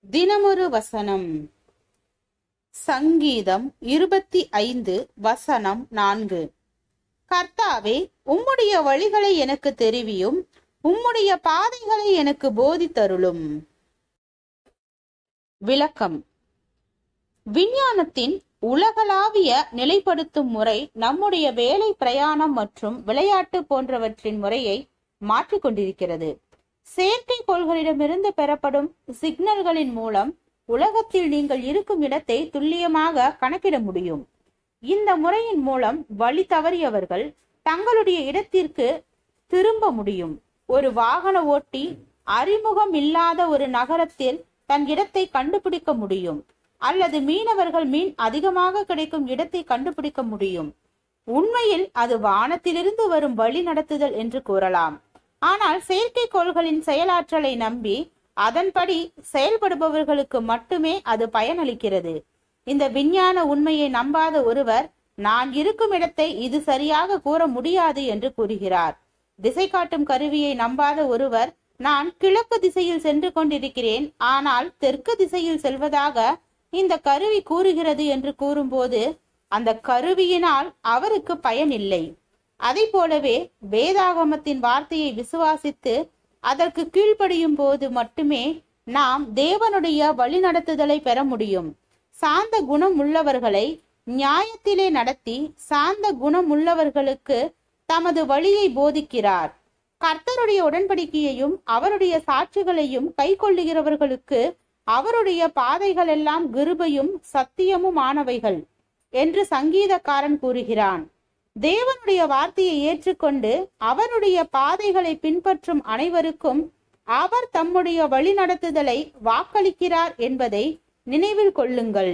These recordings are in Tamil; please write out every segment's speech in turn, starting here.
தினமொரு வசனம். சங்கீதம் 25 வசனம் 4. கர்த்தாவே, உம்முடைய வழிகளை எனக்கு தெரிவியும், உம்முடைய பாதைகளை எனக்கு போதித்தருளும். விளக்கம். விஞ்ஞானத்தின் உலகளாவிய நிலைப்படுத்தும் முறை நம்முடைய வேலை, பிரயாணம் மற்றும் விளையாட்டு போன்றவற்றின் முறையை மாற்றிக்கொண்டிருக்கிறது. செயற்கைக்கோள்களிடமிருந்து பெறப்படும் சிக்னல்களின் மூலம் உலகத்தில் நீங்கள் இருக்கும் இடத்தை துல்லியமாக கணக்கிட முடியும். இந்த முறையின் மூலம் வழி தவறியவர்கள் தங்களுடைய இடத்திற்கு திரும்ப முடியும். ஒரு வாகன ஓட்டி அறிமுகம் இல்லாத ஒரு நகரத்தில் தன் இடத்தை கண்டுபிடிக்க முடியும், அல்லது மீனவர்கள் மீன் அதிகமாக கிடைக்கும் இடத்தை கண்டுபிடிக்க முடியும். உண்மையில் அது வானத்திலிருந்து வரும் வழி நடத்துதல் என்று கூறலாம். ஆனால் செயற்கைக்கோள்களின் செயலாற்றலை நம்பி அதன்படி செயல்படுபவர்களுக்கு மட்டுமே அது பயனளிக்கிறது. இந்த விஞ்ஞான உண்மையை நம்பாத ஒருவர் நான் இருக்கும் இடத்தை இது சரியாக கூற முடியாது என்று கூறுகிறார். திசை காட்டும் கருவியை நம்பாத ஒருவர் நான் கிழக்கு திசையில் சென்று கொண்டிருக்கிறேன், ஆனால் தெற்கு திசையில் செல்வதாக இந்த கருவி கூறுகிறது என்று கூறும்போது அந்த கருவியினால் அவருக்கு பயன் இல்லை. அதை போலவே வேதாகமத்தின் வார்த்தையை விசுவாசித்து அதற்கு கீழ்ப்படியும் போது மட்டுமே நாம் தேவனுடைய வழிநடத்துதலை பெற முடியும். சாந்த குணம் உள்ளவர்களை நியாயத்திலே நடத்தி சாந்த குணம் உள்ளவர்களுக்கு தமது வழியை போதிக்கிறார். கர்த்தருடைய உடன்படிக்கையையும் அவருடைய சாட்சிகளையும் கை கொள்ளுகிறவர்களுக்கு அவருடைய பாதைகள் எல்லாம் கிருபையும் சத்தியமும் ஆனவைகள் என்று சங்கீதக்காரன் கூறுகிறான். தேவனுடைய வார்த்தையை ஏற்றுக்கொண்டு அவருடைய பாதைகளை பின்பற்றும் அனைவருக்கும் அவர் தம்முடைய வழி நடத்துதலை வாக்களிக்கிறார் என்பதை நினைவில் கொள்ளுங்கள்.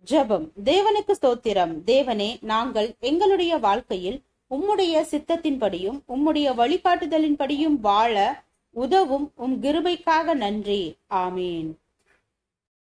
ஜெபம். தேவனுக்கு ஸ்தோத்திரம். தேவனே, நாங்கள் எங்களுடைய வாழ்க்கையில் உம்முடைய சித்தத்தின்படியும் உம்முடைய வழிகாட்டுதலின்படியும் வாழ உதவும் உம் கிருபைக்காக நன்றி. ஆமீன்.